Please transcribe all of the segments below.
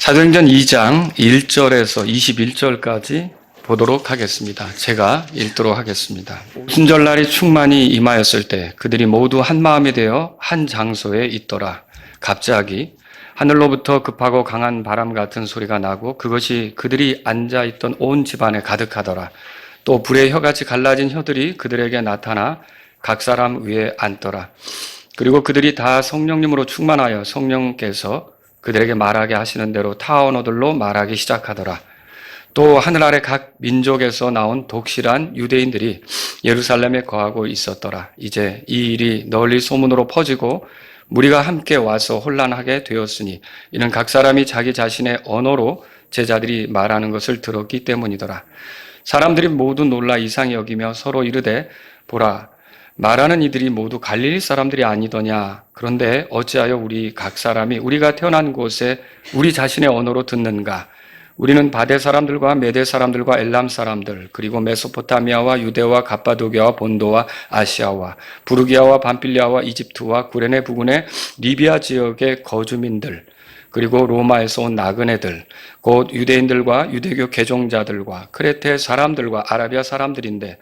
사도행전 2장 1절에서 21절까지 보도록 하겠습니다. 제가 읽도록 하겠습니다. 오순절날이 충만히 임하였을 때 그들이 모두 한 마음이 되어 한 장소에 있더라. 갑자기 하늘로부터 급하고 강한 바람 같은 소리가 나고 그것이 그들이 앉아있던 온 집안에 가득하더라. 또 불의 혀같이 갈라진 혀들이 그들에게 나타나 각 사람 위에 앉더라. 그리고 그들이 다 성령님으로 충만하여 성령께서 그들에게 말하게 하시는 대로 타 언어들로 말하기 시작하더라. 또 하늘 아래 각 민족에서 나온 독실한 유대인들이 예루살렘에 거하고 있었더라. 이제 이 일이 널리 소문으로 퍼지고 무리가 함께 와서 혼란하게 되었으니 이는 각 사람이 자기 자신의 언어로 제자들이 말하는 것을 들었기 때문이더라. 사람들이 모두 놀라 이상히 여기며 서로 이르되 보라, 말하는 이들이 모두 갈릴리 사람들이 아니더냐. 그런데 어찌하여 우리 각 사람이 우리가 태어난 곳에 우리 자신의 언어로 듣는가. 우리는 바데 사람들과 메데 사람들과 엘람 사람들, 그리고 메소포타미아와 유대와 갑바도기아와 본도와 아시아와 부르기아와 밤빌리아와 이집트와 구레네 부근의 리비아 지역의 거주민들, 그리고 로마에서 온 나그네들, 곧 유대인들과 유대교 개종자들과 크레테 사람들과 아라비아 사람들인데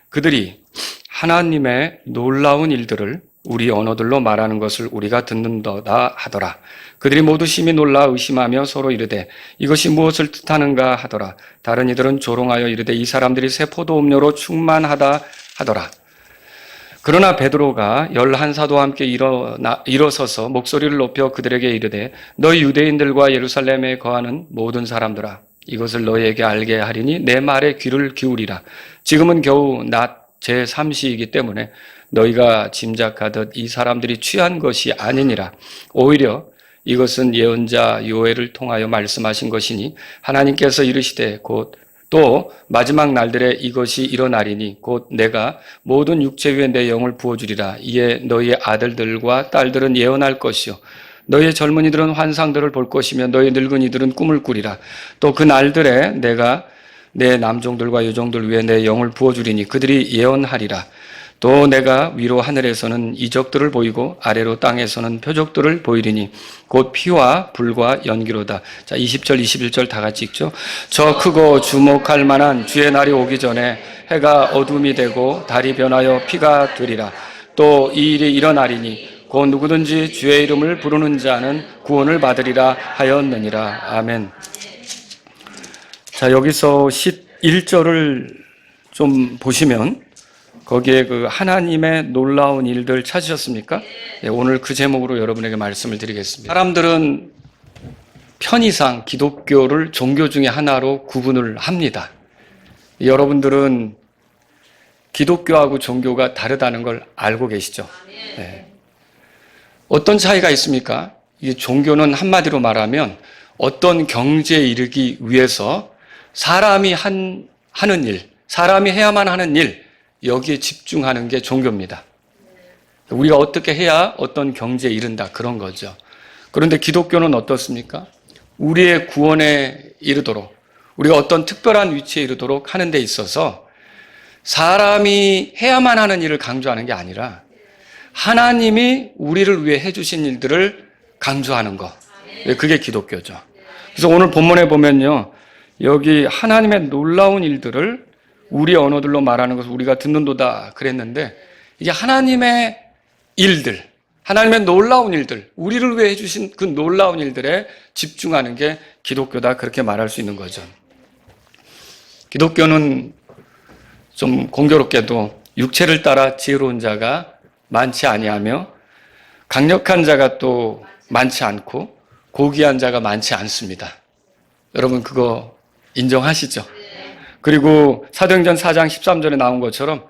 그들이 하나님의 놀라운 일들을 우리 언어들로 말하는 것을 우리가 듣는도다 하더라. 그들이 모두 심히 놀라 의심하며 서로 이르되 이것이 무엇을 뜻하는가 하더라. 다른 이들은 조롱하여 이르되 이 사람들이 새 포도 음료로 충만하다 하더라. 그러나 베드로가 11사도와 함께 일어서서 목소리를 높여 그들에게 이르되 너희 유대인들과 예루살렘에 거하는 모든 사람들아, 이것을 너희에게 알게 하리니 내 말에 귀를 기울이라. 지금은 겨우 낮 제3시이기 때문에 너희가 짐작하듯 이 사람들이 취한 것이 아니니라. 오히려 이것은 예언자 요엘을 통하여 말씀하신 것이니 하나님께서 이르시되 곧 또 마지막 날들에 이것이 일어나리니 곧 내가 모든 육체 위에 내 영을 부어주리라. 이에 너희의 아들들과 딸들은 예언할 것이요 너희의 젊은이들은 환상들을 볼 것이며 너희 늙은이들은 꿈을 꾸리라. 또 그 날들에 내가 내 남종들과 여종들 위에 내 영을 부어주리니 그들이 예언하리라. 또 내가 위로 하늘에서는 이적들을 보이고 아래로 땅에서는 표적들을 보이리니 곧 피와 불과 연기로다. 자, 20절 21절 다 같이 읽죠. 저 크고 주목할 만한 주의 날이 오기 전에 해가 어둠이 되고 달이 변하여 피가 되리라. 또 이 일이 일어나리니 곧 누구든지 주의 이름을 부르는 자는 구원을 받으리라 하였느니라. 아멘. 자, 여기서 11절을 좀 보시면 거기에 그 하나님의 놀라운 일들 찾으셨습니까? 네, 오늘 그 제목으로 여러분에게 말씀을 드리겠습니다. 사람들은 편의상 기독교를 종교 중에 하나로 구분을 합니다. 여러분들은 기독교하고 종교가 다르다는 걸 알고 계시죠? 네. 어떤 차이가 있습니까? 이 종교는 한마디로 말하면 어떤 경지에 이르기 위해서 사람이 하는 일, 사람이 해야만 하는 일, 여기에 집중하는 게 종교입니다. 우리가 어떻게 해야 어떤 경지에 이른다, 그런 거죠. 그런데 기독교는 어떻습니까? 우리의 구원에 이르도록, 우리가 어떤 특별한 위치에 이르도록 하는 데 있어서 사람이 해야만 하는 일을 강조하는 게 아니라 하나님이 우리를 위해 해주신 일들을 강조하는 것, 그게 기독교죠. 그래서 오늘 본문에 보면요, 여기 하나님의 놀라운 일들을 우리 언어들로 말하는 것을 우리가 듣는도다 그랬는데, 이게 하나님의 일들, 하나님의 놀라운 일들, 우리를 위해 해주신 그 놀라운 일들에 집중하는 게 기독교다, 그렇게 말할 수 있는 거죠. 기독교는 좀 공교롭게도 육체를 따라 지혜로운 자가 많지 아니하며 강력한 자가 또 많지 않고 고귀한 자가 많지 않습니다. 여러분 그거 인정하시죠? 그리고 사도행전 4장 13절에 나온 것처럼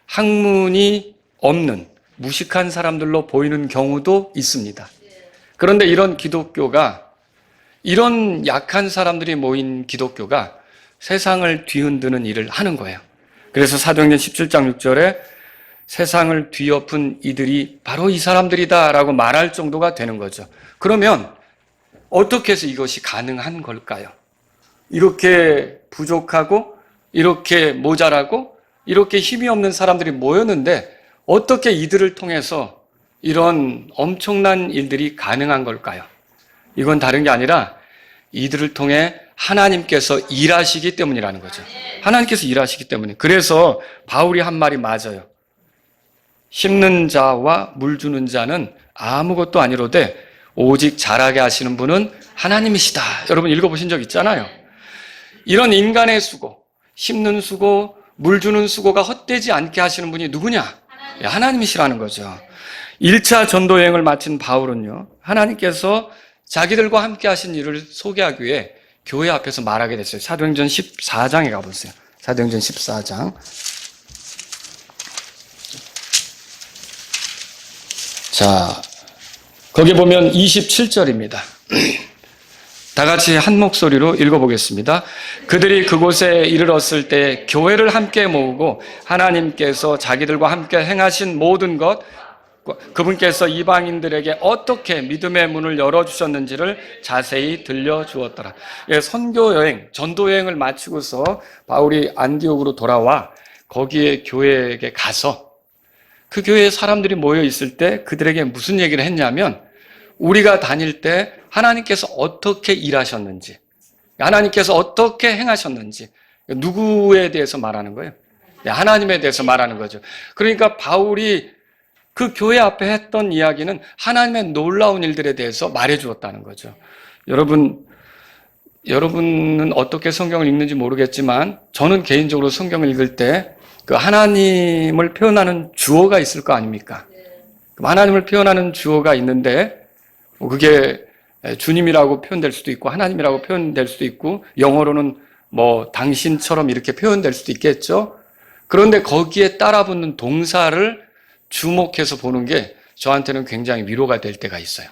학문이 없는 무식한 사람들로 보이는 경우도 있습니다. 그런데 이런 기독교가, 이런 약한 사람들이 모인 기독교가 세상을 뒤흔드는 일을 하는 거예요. 그래서 사도행전 17장 6절에 세상을 뒤엎은 이들이 바로 이 사람들이다 라고 말할 정도가 되는 거죠. 그러면 어떻게 해서 이것이 가능한 걸까요? 이렇게 부족하고 이렇게 모자라고 이렇게 힘이 없는 사람들이 모였는데 어떻게 이들을 통해서 이런 엄청난 일들이 가능한 걸까요? 이건 다른 게 아니라 이들을 통해 하나님께서 일하시기 때문이라는 거죠. 하나님께서 일하시기 때문에. 그래서 바울이 한 말이 맞아요. 심는 자와 물 주는 자는 아무것도 아니로되 오직 자라게 하시는 분은 하나님이시다. 여러분 읽어보신 적 있잖아요. 이런 인간의 수고, 심는 수고, 물 주는 수고가 헛되지 않게 하시는 분이 누구냐? 하나님이시라는 거죠. 1차 전도 여행을 마친 바울은요, 하나님께서 자기들과 함께 하신 일을 소개하기 위해 교회 앞에서 말하게 됐어요. 사도행전 14장에 가보세요. 사도행전 14장. 자, 거기 보면 27절입니다. 다 같이 한 목소리로 읽어보겠습니다. 그들이 그곳에 이르렀을 때 교회를 함께 모으고 하나님께서 자기들과 함께 행하신 모든 것, 그분께서 이방인들에게 어떻게 믿음의 문을 열어주셨는지를 자세히 들려주었더라. 예, 선교 여행, 전도 여행을 마치고서 바울이 안디옥으로 돌아와 거기에 교회에게 가서 그 교회에 사람들이 모여 있을 때 그들에게 무슨 얘기를 했냐면 우리가 다닐 때 하나님께서 어떻게 일하셨는지, 하나님께서 어떻게 행하셨는지, 누구에 대해서 말하는 거예요? 하나님에 대해서 말하는 거죠. 그러니까 바울이 그 교회 앞에 했던 이야기는 하나님의 놀라운 일들에 대해서 말해 주었다는 거죠. 여러분은 어떻게 성경을 읽는지 모르겠지만 저는 개인적으로 성경을 읽을 때 그 하나님을 표현하는 주어가 있을 거 아닙니까? 하나님을 표현하는 주어가 있는데 그게 주님이라고 표현될 수도 있고 하나님이라고 표현될 수도 있고 영어로는 뭐 당신처럼 이렇게 표현될 수도 있겠죠. 그런데 거기에 따라붙는 동사를 주목해서 보는 게 저한테는 굉장히 위로가 될 때가 있어요.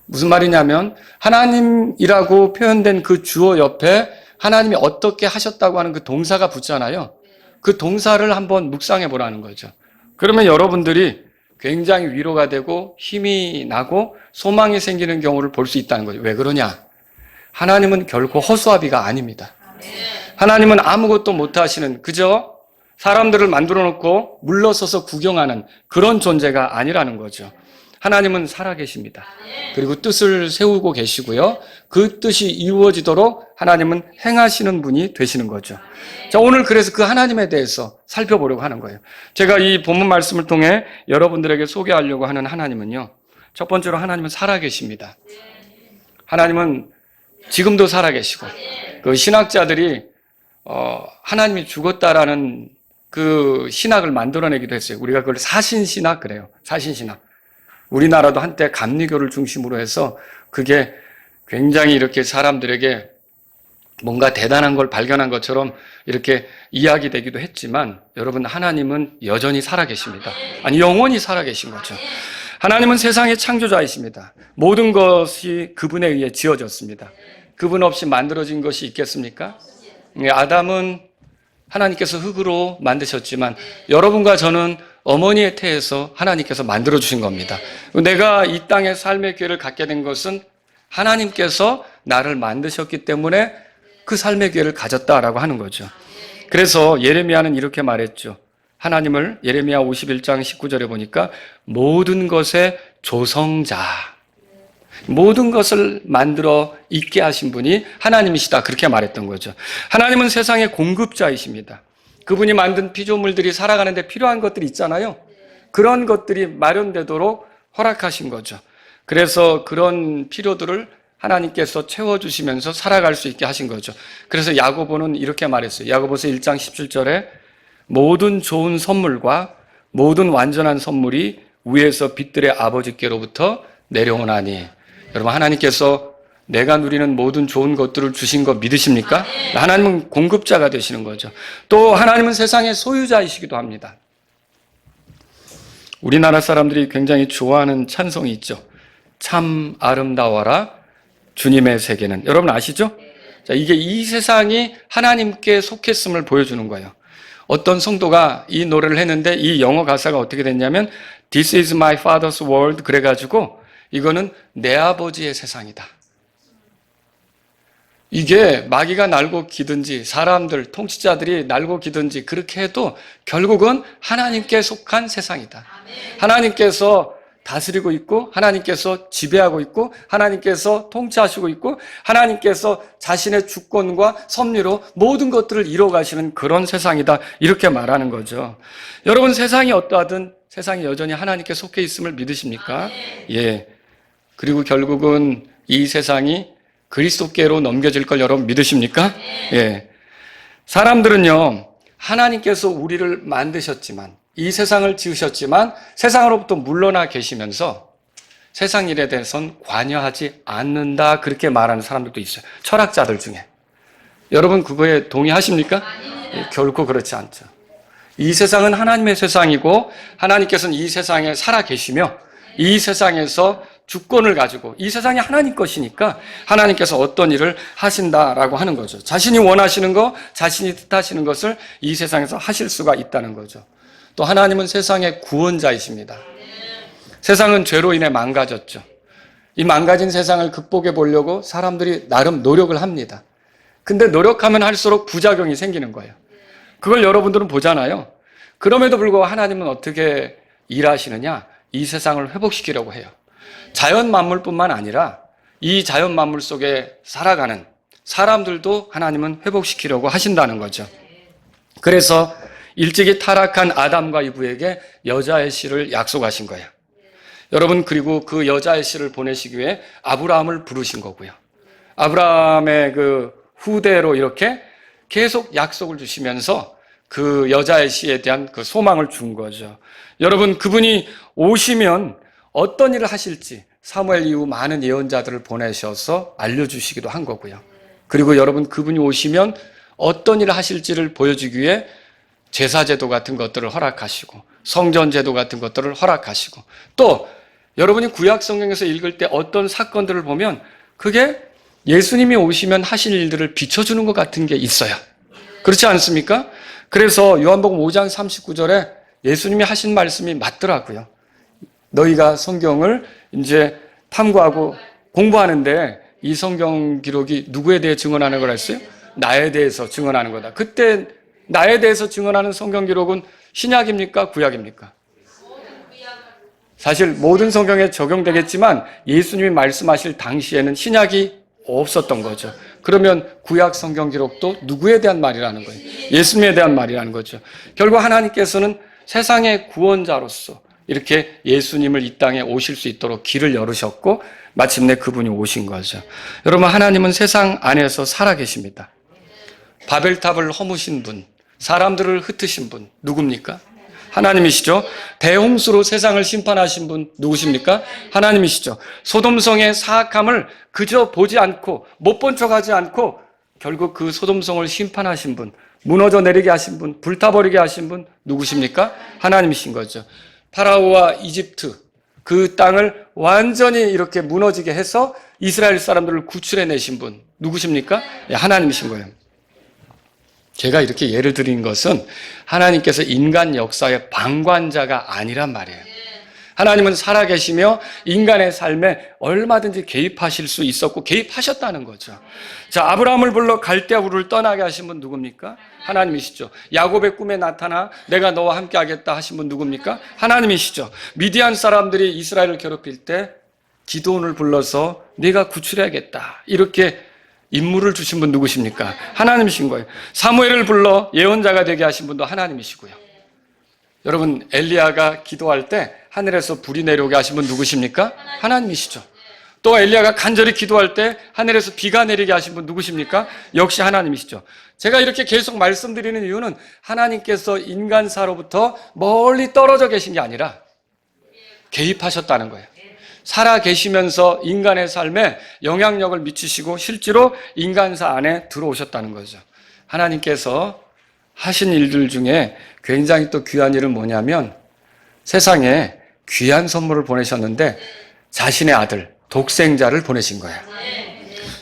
무슨 말이냐면 하나님이라고 표현된 그 주어 옆에 하나님이 어떻게 하셨다고 하는 그 동사가 붙잖아요. 그 동사를 한번 묵상해 보라는 거죠. 그러면 여러분들이 굉장히 위로가 되고 힘이 나고 소망이 생기는 경우를 볼 수 있다는 거죠. 왜 그러냐? 하나님은 결코 허수아비가 아닙니다. 하나님은 아무것도 못하시는 그저 사람들을 만들어 놓고 물러서서 구경하는 그런 존재가 아니라는 거죠. 하나님은 살아계십니다. 그리고 뜻을 세우고 계시고요. 그 뜻이 이루어지도록 하나님은 행하시는 분이 되시는 거죠. 자, 오늘 그래서 그 하나님에 대해서 살펴보려고 하는 거예요. 제가 이 본문 말씀을 통해 여러분들에게 소개하려고 하는 하나님은요. 첫 번째로 하나님은 살아계십니다. 하나님은 지금도 살아계시고 그 신학자들이 하나님이 죽었다라는 그 신학을 만들어내기도 했어요. 우리가 그걸 사신신학 그래요. 사신신학. 우리나라도 한때 감리교를 중심으로 해서 그게 굉장히 이렇게 사람들에게 뭔가 대단한 걸 발견한 것처럼 이렇게 이야기되기도 했지만 여러분 하나님은 여전히 살아계십니다. 아니 영원히 살아계신 거죠. 하나님은 세상의 창조자이십니다. 모든 것이 그분에 의해 지어졌습니다. 그분 없이 만들어진 것이 있겠습니까? 아담은 하나님께서 흙으로 만드셨지만 여러분과 저는 어머니의 태에서 하나님께서 만들어주신 겁니다. 내가 이 땅의 삶의 기회를 갖게 된 것은 하나님께서 나를 만드셨기 때문에 그 삶의 기회를 가졌다라고 하는 거죠. 그래서 예레미야는 이렇게 말했죠. 하나님을 예레미야 51장 19절에 보니까 모든 것의 조성자, 모든 것을 만들어 있게 하신 분이 하나님이시다 그렇게 말했던 거죠. 하나님은 세상의 공급자이십니다. 그분이 만든 피조물들이 살아가는데 필요한 것들이 있잖아요. 그런 것들이 마련되도록 허락하신 거죠. 그래서 그런 필요들을 하나님께서 채워주시면서 살아갈 수 있게 하신 거죠. 그래서 야고보는 이렇게 말했어요. 야고보서 1장 17절에 모든 좋은 선물과 모든 완전한 선물이 위에서 빛들의 아버지께로부터 내려오나니. 여러분 하나님께서 내가 누리는 모든 좋은 것들을 주신 거 믿으십니까? 하나님은 공급자가 되시는 거죠. 또 하나님은 세상의 소유자이시기도 합니다. 우리나라 사람들이 굉장히 좋아하는 찬송이 있죠. 참 아름다워라 주님의 세계는. 여러분 아시죠? 자, 이게 이 세상이 하나님께 속했음을 보여주는 거예요. 어떤 성도가 이 노래를 했는데 이 영어 가사가 어떻게 됐냐면 This is my father's world 그래가지고 이거는 내 아버지의 세상이다. 이게 마귀가 날고 기든지 사람들, 통치자들이 날고 기든지 그렇게 해도 결국은 하나님께 속한 세상이다. 하나님께서 다스리고 있고 하나님께서 지배하고 있고 하나님께서 통치하시고 있고 하나님께서 자신의 주권과 섭리로 모든 것들을 이루어가시는 그런 세상이다, 이렇게 말하는 거죠. 여러분, 세상이 어떠하든 세상이 여전히 하나님께 속해 있음을 믿으십니까? 예. 그리고 결국은 이 세상이 그리스도께로 넘겨질 걸 여러분 믿으십니까? 예. 사람들은요, 하나님께서 우리를 만드셨지만, 이 세상을 지으셨지만 세상으로부터 물러나 계시면서 세상 일에 대해서는 관여하지 않는다, 그렇게 말하는 사람들도 있어요. 철학자들 중에. 여러분 그거에 동의하십니까? 예, 결코 그렇지 않죠. 이 세상은 하나님의 세상이고 하나님께서는 이 세상에 살아 계시며 이 세상에서 주권을 가지고, 이 세상이 하나님 것이니까 하나님께서 어떤 일을 하신다라고 하는 거죠. 자신이 원하시는 거, 자신이 뜻하시는 것을 이 세상에서 하실 수가 있다는 거죠. 또 하나님은 세상의 구원자이십니다. 세상은 죄로 인해 망가졌죠. 이 망가진 세상을 극복해 보려고 사람들이 나름 노력을 합니다. 근데 노력하면 할수록 부작용이 생기는 거예요. 그걸 여러분들은 보잖아요. 그럼에도 불구하고 하나님은 어떻게 일하시느냐? 이 세상을 회복시키려고 해요. 자연 만물뿐만 아니라 이 자연 만물 속에 살아가는 사람들도 하나님은 회복시키려고 하신다는 거죠. 그래서 일찍이 타락한 아담과 이브에게 여자의 씨를 약속하신 거예요. 여러분, 그리고 그 여자의 씨를 보내시기 위해 아브라함을 부르신 거고요. 아브라함의 그 후대로 이렇게 계속 약속을 주시면서 그 여자의 씨에 대한 그 소망을 준 거죠. 여러분, 그분이 오시면 어떤 일을 하실지 사무엘 이후 많은 예언자들을 보내셔서 알려주시기도 한 거고요. 그리고 여러분, 그분이 오시면 어떤 일을 하실지를 보여주기 위해 제사제도 같은 것들을 허락하시고 성전제도 같은 것들을 허락하시고, 또 여러분이 구약 성경에서 읽을 때 어떤 사건들을 보면 그게 예수님이 오시면 하실 일들을 비춰주는 것 같은 게 있어요. 그렇지 않습니까? 그래서 요한복음 5장 39절에 예수님이 하신 말씀이 맞더라고요. 너희가 성경을 이제 탐구하고 공부하는데 이 성경 기록이 누구에 대해 증언하는 거라 했어요? 나에 대해서 증언하는 거다. 그때 나에 대해서 증언하는 성경 기록은 신약입니까? 구약입니까? 사실 모든 성경에 적용되겠지만 예수님이 말씀하실 당시에는 신약이 없었던 거죠. 그러면 구약 성경 기록도 누구에 대한 말이라는 거예요? 예수님에 대한 말이라는 거죠. 결국 하나님께서는 세상의 구원자로서 이렇게 예수님을 이 땅에 오실 수 있도록 길을 열으셨고 마침내 그분이 오신 거죠. 여러분, 하나님은 세상 안에서 살아 계십니다. 바벨탑을 허무신 분, 사람들을 흩으신 분 누굽니까? 하나님이시죠. 대홍수로 세상을 심판하신 분 누구십니까? 하나님이시죠. 소돔성의 사악함을 그저 보지 않고 못 본 척하지 않고 결국 그 소돔성을 심판하신 분, 무너져 내리게 하신 분, 불타버리게 하신 분 누구십니까? 하나님이신 거죠. 파라오와 이집트 그 땅을 완전히 이렇게 무너지게 해서 이스라엘 사람들을 구출해내신 분 누구십니까? 하나님이신 거예요. 제가 이렇게 예를 드린 것은 하나님께서 인간 역사의 방관자가 아니란 말이에요. 하나님은 살아계시며 인간의 삶에 얼마든지 개입하실 수 있었고 개입하셨다는 거죠. 자, 아브라함을 불러 갈대아 우르를 떠나게 하신 분 누굽니까? 하나님이시죠. 야곱의 꿈에 나타나 내가 너와 함께 하겠다 하신 분 누굽니까? 하나님이시죠. 미디안 사람들이 이스라엘을 괴롭힐 때 기드온을 불러서 네가 구출해야겠다 이렇게 임무를 주신 분 누구십니까? 하나님이신 거예요. 사무엘을 불러 예언자가 되게 하신 분도 하나님이시고요. 여러분, 엘리야가 기도할 때 하늘에서 불이 내려오게 하신 분 누구십니까? 하나님이시죠. 또 엘리야가 간절히 기도할 때 하늘에서 비가 내리게 하신 분 누구십니까? 역시 하나님이시죠. 제가 이렇게 계속 말씀드리는 이유는 하나님께서 인간사로부터 멀리 떨어져 계신 게 아니라 개입하셨다는 거예요. 살아 계시면서 인간의 삶에 영향력을 미치시고 실제로 인간사 안에 들어오셨다는 거죠. 하나님께서 하신 일들 중에 굉장히 또 귀한 일은 뭐냐면 세상에 귀한 선물을 보내셨는데 자신의 아들, 독생자를 보내신 거예요.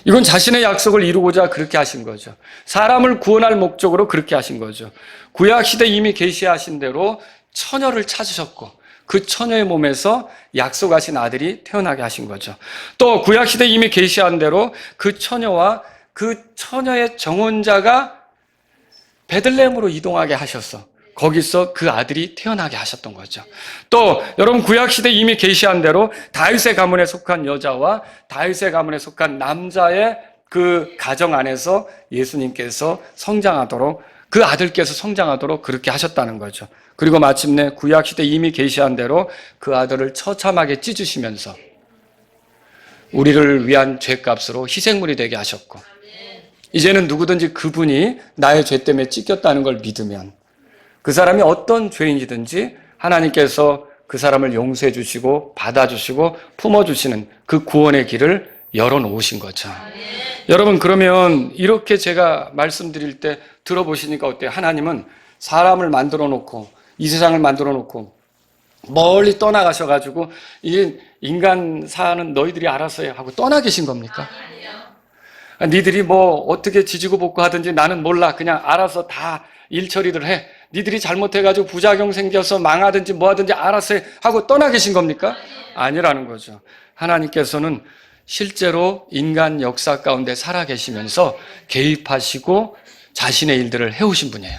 이건 자신의 약속을 이루고자 그렇게 하신 거죠. 사람을 구원할 목적으로 그렇게 하신 거죠. 구약시대 이미 계시하신 대로 처녀를 찾으셨고 그 처녀의 몸에서 약속하신 아들이 태어나게 하신 거죠. 또 구약시대 이미 계시한 대로 그 처녀와 그 처녀의 정혼자가 베들레헴으로 이동하게 하셔서 거기서 그 아들이 태어나게 하셨던 거죠. 또 여러분 구약시대 이미 계시한 대로 다윗의 가문에 속한 여자와 다윗의 가문에 속한 남자의 그 가정 안에서 예수님께서 성장하도록, 그 아들께서 성장하도록 그렇게 하셨다는 거죠. 그리고 마침내 구약시대 이미 계시한 대로 그 아들을 처참하게 찢으시면서 우리를 위한 죄값으로 희생물이 되게 하셨고, 이제는 누구든지 그분이 나의 죄 때문에 찢겼다는 걸 믿으면 그 사람이 어떤 죄인이든지 하나님께서 그 사람을 용서해 주시고 받아주시고 품어주시는 그 구원의 길을 열어놓으신 거죠. 여러분, 그러면 이렇게 제가 말씀드릴 때 들어보시니까 어때요? 하나님은 사람을 만들어 놓고 이 세상을 만들어 놓고 멀리 떠나가셔가지고 이 인간 사는 너희들이 알아서 해 하고 떠나 계신 겁니까? 니들이 뭐 어떻게 지지고 볶고 하든지 나는 몰라, 그냥 알아서 다 일 처리를 해, 니들이 잘못해가지고 부작용 생겨서 망하든지 뭐 하든지 알아서 해 하고 떠나 계신 겁니까? 아니라는 거죠. 하나님께서는 실제로 인간 역사 가운데 살아 계시면서 개입하시고 자신의 일들을 해오신 분이에요.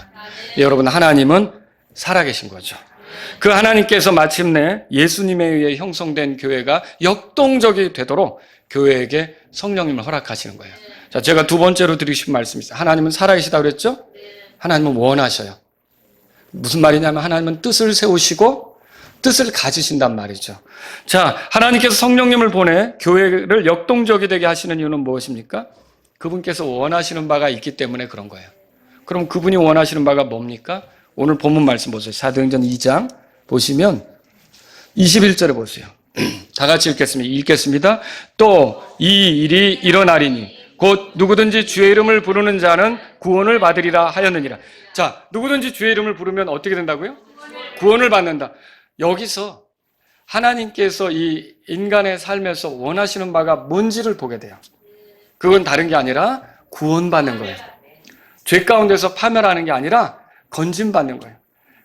여러분, 하나님은 살아 계신 거죠. 그 하나님께서 마침내 예수님에 의해 형성된 교회가 역동적이 되도록 교회에게 성령님을 허락하시는 거예요. 자, 제가 두 번째로 드리고 싶은 말씀이 있어요. 하나님은 살아계시다고 그랬죠? 하나님은 원하셔요. 무슨 말이냐면 하나님은 뜻을 세우시고 뜻을 가지신단 말이죠. 자, 하나님께서 성령님을 보내 교회를 역동적이 되게 하시는 이유는 무엇입니까? 그분께서 원하시는 바가 있기 때문에 그런 거예요. 그럼 그분이 원하시는 바가 뭡니까? 오늘 본문 말씀 보세요. 사도행전 2장 보시면 21절에 보세요. 다 같이 읽겠습니다. 또 이 일이 일어나리니 곧 누구든지 주의 이름을 부르는 자는 구원을 받으리라 하였느니라. 자, 누구든지 주의 이름을 부르면 어떻게 된다고요? 구원을 받는다. 여기서 하나님께서 이 인간의 삶에서 원하시는 바가 뭔지를 보게 돼요. 그건 다른 게 아니라 구원받는 거예요. 죄 가운데서 파멸하는 게 아니라 건짐받는 거예요.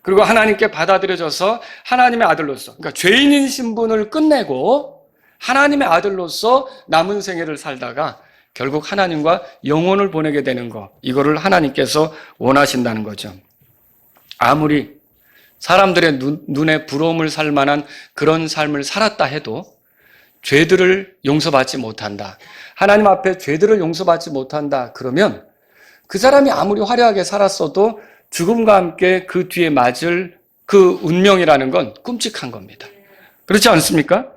그리고 하나님께 받아들여져서 하나님의 아들로서, 그러니까 죄인인 신분을 끝내고 하나님의 아들로서 남은 생애를 살다가 결국 하나님과 영혼을 보내게 되는 거, 이거를 하나님께서 원하신다는 거죠. 아무리 사람들의 눈에 부러움을 살 만한 그런 삶을 살았다 해도 죄들을 용서받지 못한다, 하나님 앞에 죄들을 용서받지 못한다 그러면 그 사람이 아무리 화려하게 살았어도 죽음과 함께 그 뒤에 맞을 그 운명이라는 건 끔찍한 겁니다. 그렇지 않습니까?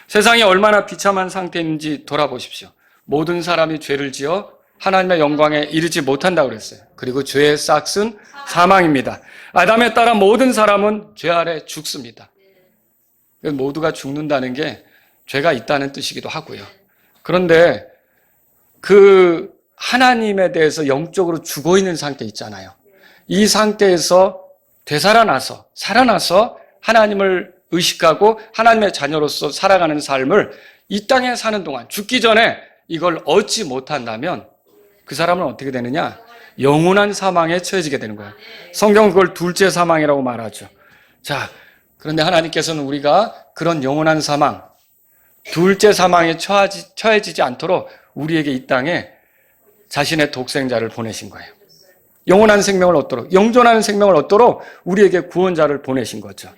세상이 얼마나 비참한 상태인지 돌아보십시오. 모든 사람이 죄를 지어 하나님의 영광에 이르지 못한다고 그랬어요. 그리고 죄의 싹은 사망입니다. 아담에 따라 모든 사람은 죄 아래 죽습니다. 모두가 죽는다는 게 죄가 있다는 뜻이기도 하고요. 그런데 그 하나님에 대해서 영적으로 죽어있는 상태 있잖아요. 이 상태에서 살아나서 하나님을 의식하고 하나님의 자녀로서 살아가는 삶을 이 땅에 사는 동안 죽기 전에 이걸 얻지 못한다면 그 사람은 어떻게 되느냐? 영원한 사망에 처해지게 되는 거예요. 성경은 그걸 둘째 사망이라고 말하죠. 자, 그런데 하나님께서는 우리가 그런 영원한 사망, 둘째 사망에 처해지지 않도록 우리에게 이 땅에 자신의 독생자를 보내신 거예요. 영원한 생명을 얻도록, 영존하는 생명을 얻도록 우리에게 구원자를 보내신 거죠.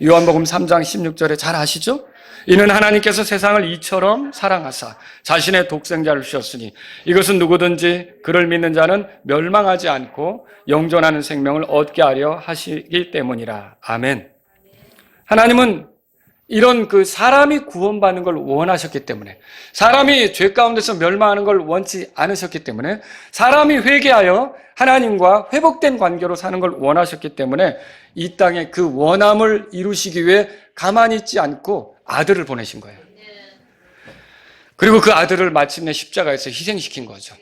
요한복음 3장 16절에 잘 아시죠? 이는 하나님께서 세상을 이처럼 사랑하사 자신의 독생자를 주셨으니 이것은 누구든지 그를 믿는 자는 멸망하지 않고 영존하는 생명을 얻게 하려 하시기 때문이라. 아멘. 하나님은 이런 그 사람이 구원받는 걸 원하셨기 때문에, 사람이 죄 가운데서 멸망하는 걸 원치 않으셨기 때문에, 사람이 회개하여 하나님과 회복된 관계로 사는 걸 원하셨기 때문에 이 땅에 그 원함을 이루시기 위해 가만히 있지 않고 아들을 보내신 거예요. 그리고 그 아들을 마침내 십자가에서 희생시킨 거죠.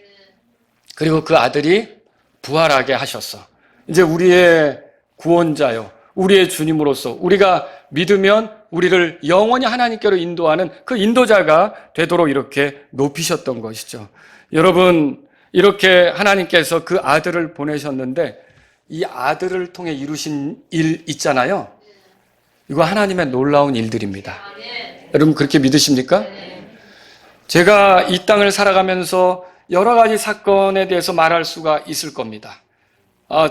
그리고 그 아들이 부활하게 하셨어. 이제 우리의 구원자요, 우리의 주님으로서 우리가 믿으면 우리를 영원히 하나님께로 인도하는 그 인도자가 되도록 이렇게 높이셨던 것이죠. 여러분, 이렇게 하나님께서 그 아들을 보내셨는데 이 아들을 통해 이루신 일 있잖아요. 이거 하나님의 놀라운 일들입니다. 여러분 그렇게 믿으십니까? 제가 이 땅을 살아가면서 여러 가지 사건에 대해서 말할 수가 있을 겁니다.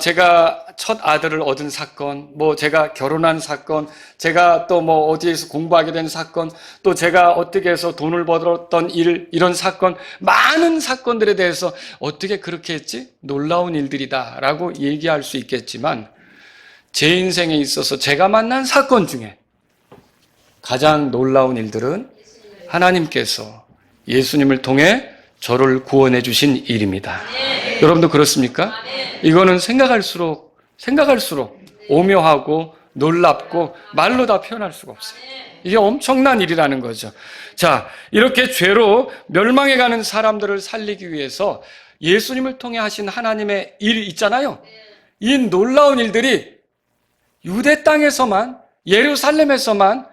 제가 첫 아들을 얻은 사건, 뭐 제가 결혼한 사건, 제가 또 뭐 어디에서 공부하게 된 사건, 또 제가 어떻게 해서 돈을 벌었던 일, 이런 사건, 많은 사건들에 대해서 어떻게 그렇게 했지? 놀라운 일들이다라고 얘기할 수 있겠지만 제 인생에 있어서 제가 만난 사건 중에 가장 놀라운 일들은 하나님께서 예수님을 통해 저를 구원해 주신 일입니다. 여러분도 그렇습니까? 이거는 생각할수록 오묘하고 놀랍고 말로 다 표현할 수가 없어요. 이게 엄청난 일이라는 거죠. 자, 이렇게 죄로 멸망해가는 사람들을 살리기 위해서 예수님을 통해 하신 하나님의 일 있잖아요. 이 놀라운 일들이 유대 땅에서만, 예루살렘에서만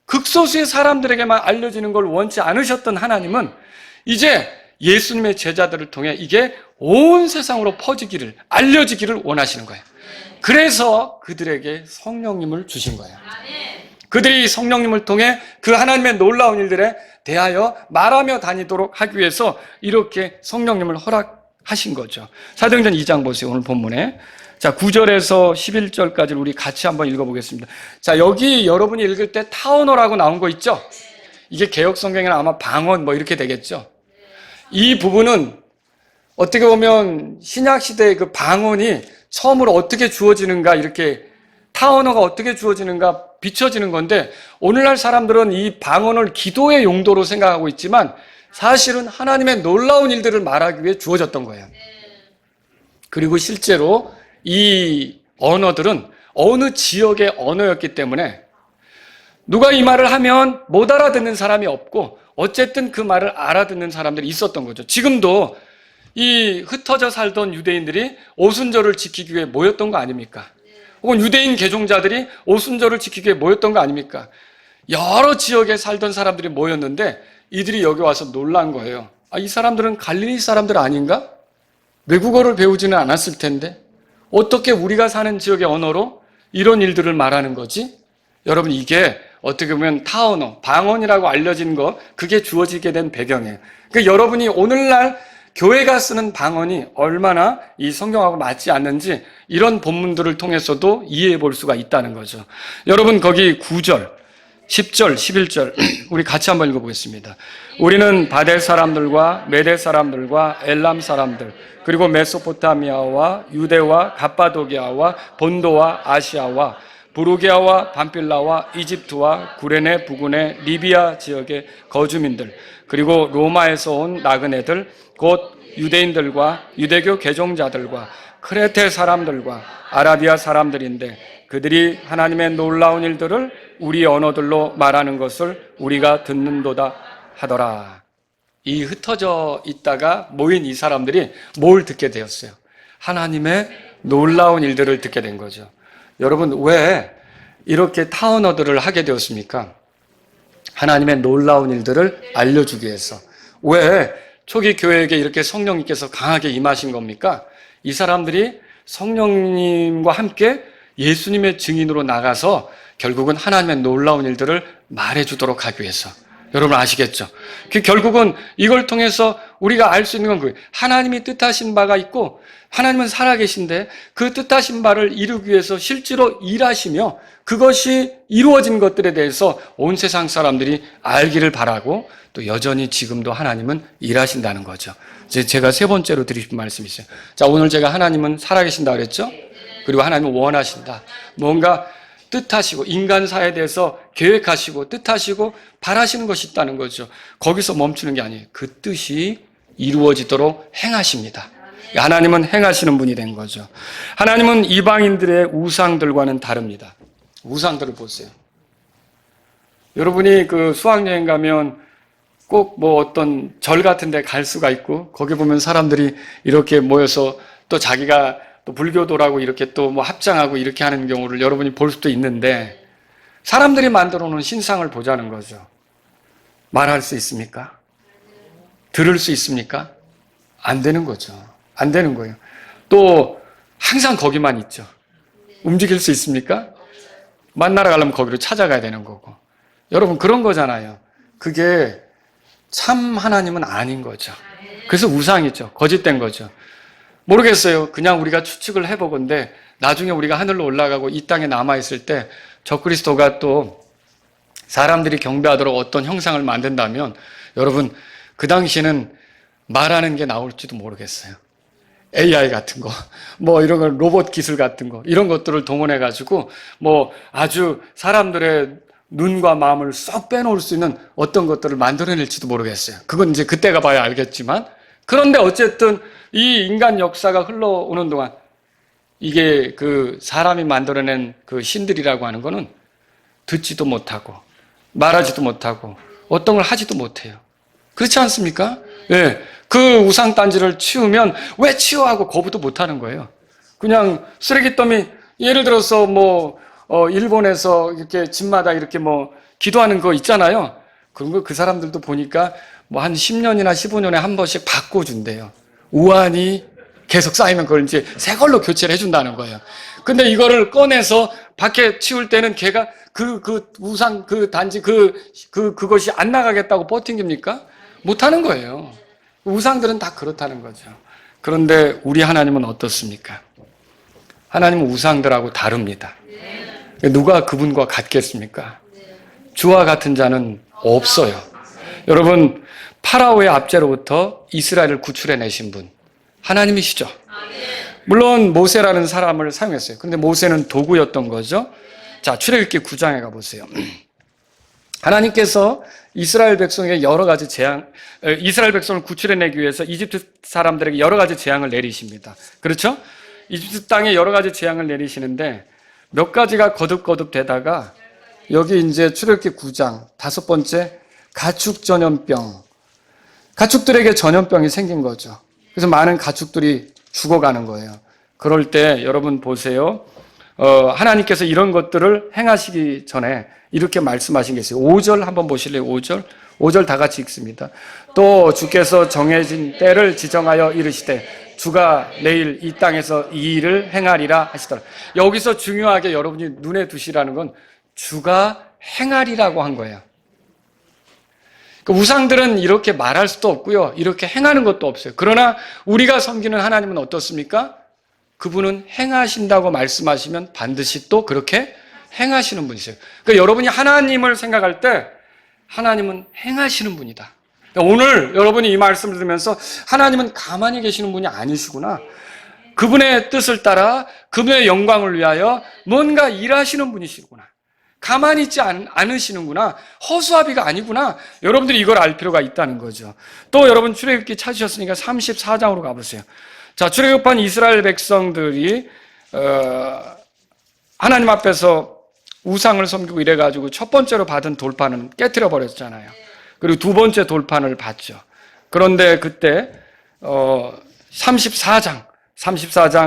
극소수의 사람들에게만 알려지는 걸 원치 않으셨던 하나님은 이제 예수님의 제자들을 통해 이게 온 세상으로 퍼지기를, 알려지기를 원하시는 거예요. 그래서 그들에게 성령님을 주신 거예요. 그들이 성령님을 통해 그 하나님의 놀라운 일들에 대하여 말하며 다니도록 하기 위해서 이렇게 성령님을 허락하신 거죠. 사도행전 2장 보세요. 오늘 본문에. 자, 9절에서 11절까지를 우리 같이 한번 읽어보겠습니다. 자, 여기 여러분이 읽을 때 타오너라고 나온 거 있죠? 이게 개역 성경에는 아마 방언 뭐 이렇게 되겠죠? 이 부분은 어떻게 보면 신약 시대의 그 방언이 처음으로 어떻게 주어지는가, 이렇게 타언어가 어떻게 주어지는가 비춰지는 건데, 오늘날 사람들은 이 방언을 기도의 용도로 생각하고 있지만 사실은 하나님의 놀라운 일들을 말하기 위해 주어졌던 거예요. 그리고 실제로 이 언어들은 어느 지역의 언어였기 때문에 누가 이 말을 하면 못 알아듣는 사람이 없고 어쨌든 그 말을 알아듣는 사람들이 있었던 거죠. 지금도 이 흩어져 살던 유대인들이 오순절을 지키기 위해 모였던 거 아닙니까? 혹은 유대인 개종자들이 오순절을 지키기 위해 모였던 거 아닙니까? 여러 지역에 살던 사람들이 모였는데 이들이 여기 와서 놀란 거예요. 이 사람들은 갈릴리 사람들 아닌가? 외국어를 배우지는 않았을 텐데 어떻게 우리가 사는 지역의 언어로 이런 일들을 말하는 거지? 여러분, 이게 어떻게 보면 타언어, 방언이라고 알려진 거, 그게 주어지게 된 배경이에요. 그러니까 여러분이 오늘날 교회가 쓰는 방언이 얼마나 이 성경하고 맞지 않는지 이런 본문들을 통해서도 이해해 볼 수가 있다는 거죠. 여러분, 거기 9절, 10절, 11절 우리 같이 한번 읽어보겠습니다. 우리는 바델 사람들과 메대 사람들과 엘람 사람들, 그리고 메소포타미아와 유대와 갑바도기아와 본도와 아시아와 부르게아와 밤필라와 이집트와 구레네 부근의 리비아 지역의 거주민들, 그리고 로마에서 온 나그네들, 곧 유대인들과 유대교 개종자들과 크레테 사람들과 아라비아 사람들인데 그들이 하나님의 놀라운 일들을 우리 언어들로 말하는 것을 우리가 듣는도다 하더라. 이 흩어져 있다가 모인 이 사람들이 뭘 듣게 되었어요? 하나님의 놀라운 일들을 듣게 된 거죠. 여러분, 왜 이렇게 타언어들을 하게 되었습니까? 하나님의 놀라운 일들을 알려주기 위해서. 왜 초기 교회에게 이렇게 성령님께서 강하게 임하신 겁니까? 이 사람들이 성령님과 함께 예수님의 증인으로 나가서 결국은 하나님의 놀라운 일들을 말해주도록 하기 위해서. 여러분 아시겠죠? 결국은 이걸 통해서 우리가 알 수 있는 건 그거예요. 하나님이 뜻하신 바가 있고 하나님은 살아계신데 그 뜻하신 바를 이루기 위해서 실제로 일하시며 그것이 이루어진 것들에 대해서 온 세상 사람들이 알기를 바라고 또 여전히 지금도 하나님은 일하신다는 거죠. 제가 세 번째로 드리신 말씀이 있어요. 자, 오늘 제가 하나님은 살아계신다 그랬죠? 그리고 하나님은 원하신다. 뭔가 뜻하시고 인간사에 대해서 계획하시고 뜻하시고 바라시는 것이 있다는 거죠. 거기서 멈추는 게 아니에요. 그 뜻이 이루어지도록 행하십니다. 하나님은 행하시는 분이 된 거죠. 하나님은 이방인들의 우상들과는 다릅니다. 우상들을 보세요. 여러분이 그 수학여행 가면 꼭 뭐 어떤 절 같은 데 갈 수가 있고 거기 보면 사람들이 이렇게 모여서 또 자기가 또 불교도라고 이렇게 또 뭐 합장하고 이렇게 하는 경우를 여러분이 볼 수도 있는데 사람들이 만들어 놓은 신상을 보자는 거죠. 말할 수 있습니까? 들을 수 있습니까? 안 되는 거죠. 안 되는 거예요. 또 항상 거기만 있죠. 움직일 수 있습니까? 만나러 가려면 거기로 찾아가야 되는 거고. 여러분 그런 거잖아요. 그게 참 하나님은 아닌 거죠. 그래서 우상이죠. 거짓된 거죠. 모르겠어요. 그냥 우리가 추측을 해보건데 나중에 우리가 하늘로 올라가고 이 땅에 남아있을 때 적그리스도가 또 사람들이 경배하도록 어떤 형상을 만든다면 여러분 그 당시에는 말하는 게 나올지도 모르겠어요. AI 같은 거, 뭐 이런 거 로봇 기술 같은 거 이런 것들을 동원해 가지고 뭐 아주 사람들의 눈과 마음을 쏙 빼놓을 수 있는 어떤 것들을 만들어낼지도 모르겠어요. 그건 이제 그때가 봐야 알겠지만 그런데 어쨌든 이 인간 역사가 흘러오는 동안 이게 그 사람이 만들어낸 그 신들이라고 하는 거는 듣지도 못하고 말하지도 못하고 어떤 걸 하지도 못해요. 그렇지 않습니까? 예. 그 우상단지를 치우면 왜 치워 하고 거부도 못하는 거예요. 그냥 쓰레기더미 예를 들어서 뭐 일본에서 이렇게 집마다 이렇게 뭐 기도하는 거 있잖아요. 그런 거 그 사람들도 보니까 뭐 한 10년이나 15년에 한 번씩 바꿔준대요. 우환이 계속 쌓이면 그걸 이제 새 걸로 교체를 해준다는 거예요. 근데 이거를 꺼내서 밖에 치울 때는 걔가 그 우상 그 단지 그것이 안 나가겠다고 버팅깁니까? 못하는 거예요. 우상들은 다 그렇다는 거죠. 그런데 우리 하나님은 어떻습니까? 하나님은 우상들하고 다릅니다. 누가 그분과 같겠습니까? 주와 같은 자는 없어요. 여러분 파라오의 압제로부터 이스라엘을 구출해내신 분 하나님이시죠. 물론 모세라는 사람을 사용했어요. 근데 모세는 도구였던 거죠. 자, 출애굽기 9장에 가보세요. 하나님께서 이스라엘 백성에게 여러 가지 이스라엘 백성을 구출해내기 위해서 이집트 사람들에게 여러 가지 재앙을 내리십니다. 그렇죠? 이집트 땅에 여러 가지 재앙을 내리시는데 몇 가지가 거듭거듭 되다가 여기 이제 출애굽기 9장 5번째 가축 전염병. 가축들에게 전염병이 생긴 거죠. 그래서 많은 가축들이 죽어가는 거예요. 그럴 때 여러분 보세요. 하나님께서 이런 것들을 행하시기 전에 이렇게 말씀하신 게 있어요. 5절 한번 보실래요? 5절? 5절 다 같이 읽습니다. 또 주께서 정해진 때를 지정하여 이르시되 주가 내일 이 땅에서 이 일을 행하리라 하시더라. 여기서 중요하게 여러분이 눈에 두시라는 건 주가 행하리라고 한 거예요. 그 우상들은 이렇게 말할 수도 없고요. 이렇게 행하는 것도 없어요. 그러나 우리가 섬기는 하나님은 어떻습니까? 그분은 행하신다고 말씀하시면 반드시 또 그렇게 행하시는 분이세요. 그러니까 여러분이 하나님을 생각할 때 하나님은 행하시는 분이다. 그러니까 오늘 여러분이 이 말씀을 들으면서 하나님은 가만히 계시는 분이 아니시구나. 그분의 뜻을 따라 그분의 영광을 위하여 뭔가 일하시는 분이시구나. 가만히 있지 않으시는구나. 허수아비가 아니구나. 여러분들이 이걸 알 필요가 있다는 거죠. 또 여러분 출애굽기 찾으셨으니까 34장으로 가보세요. 자, 출애굽한 이스라엘 백성들이 하나님 앞에서 우상을 섬기고 이래가지고 첫 번째로 받은 돌판은 깨트려 버렸잖아요. 그리고 두 번째 돌판을 받죠. 그런데 그때 34장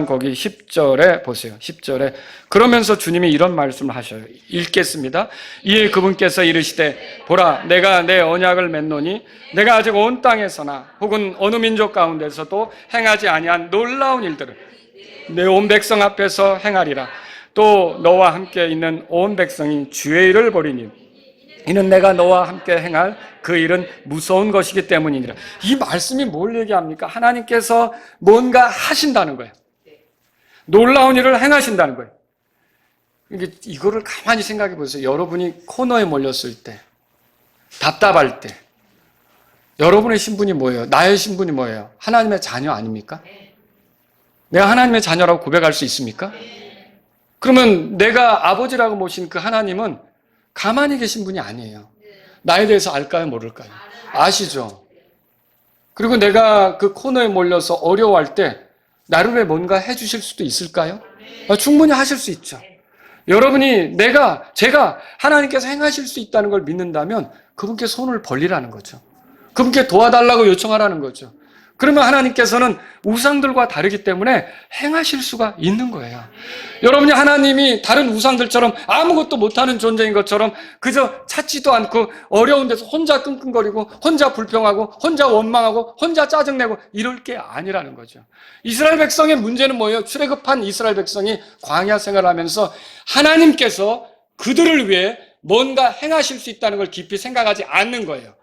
거기 10절에 보세요. 10절에 그러면서 주님이 이런 말씀을 하셔요. 읽겠습니다. 이에 그분께서 이르시되 보라 내가 내 언약을 맺노니 내가 아직 온 땅에서나 혹은 어느 민족 가운데서도 행하지 아니한 놀라운 일들을 내 온 백성 앞에서 행하리라. 또 너와 함께 있는 온 백성이 주의 일을 보리니 이는 내가 너와 함께 행할 그 일은 무서운 것이기 때문이니라. 이 말씀이 뭘 얘기합니까? 하나님께서 뭔가 하신다는 거예요. 놀라운 일을 행하신다는 거예요. 이거를 가만히 생각해 보세요. 여러분이 코너에 몰렸을 때, 답답할 때, 여러분의 신분이 뭐예요? 나의 신분이 뭐예요? 하나님의 자녀 아닙니까? 내가 하나님의 자녀라고 고백할 수 있습니까? 그러면 내가 아버지라고 모신 그 하나님은 가만히 계신 분이 아니에요. 나에 대해서 알까요? 모를까요? 아시죠? 그리고 내가 그 코너에 몰려서 어려워할 때 나를 위해 뭔가 해주실 수도 있을까요? 충분히 하실 수 있죠. 여러분이 제가 하나님께서 행하실 수 있다는 걸 믿는다면 그분께 손을 벌리라는 거죠. 그분께 도와달라고 요청하라는 거죠. 그러면 하나님께서는 우상들과 다르기 때문에 행하실 수가 있는 거예요. 여러분이 하나님이 다른 우상들처럼 아무것도 못하는 존재인 것처럼 그저 찾지도 않고 어려운 데서 혼자 끙끙거리고 혼자 불평하고 혼자 원망하고 혼자 짜증내고 이럴 게 아니라는 거죠. 이스라엘 백성의 문제는 뭐예요? 출애굽한 이스라엘 백성이 광야 생활하면서 하나님께서 그들을 위해 뭔가 행하실 수 있다는 걸 깊이 생각하지 않는 거예요.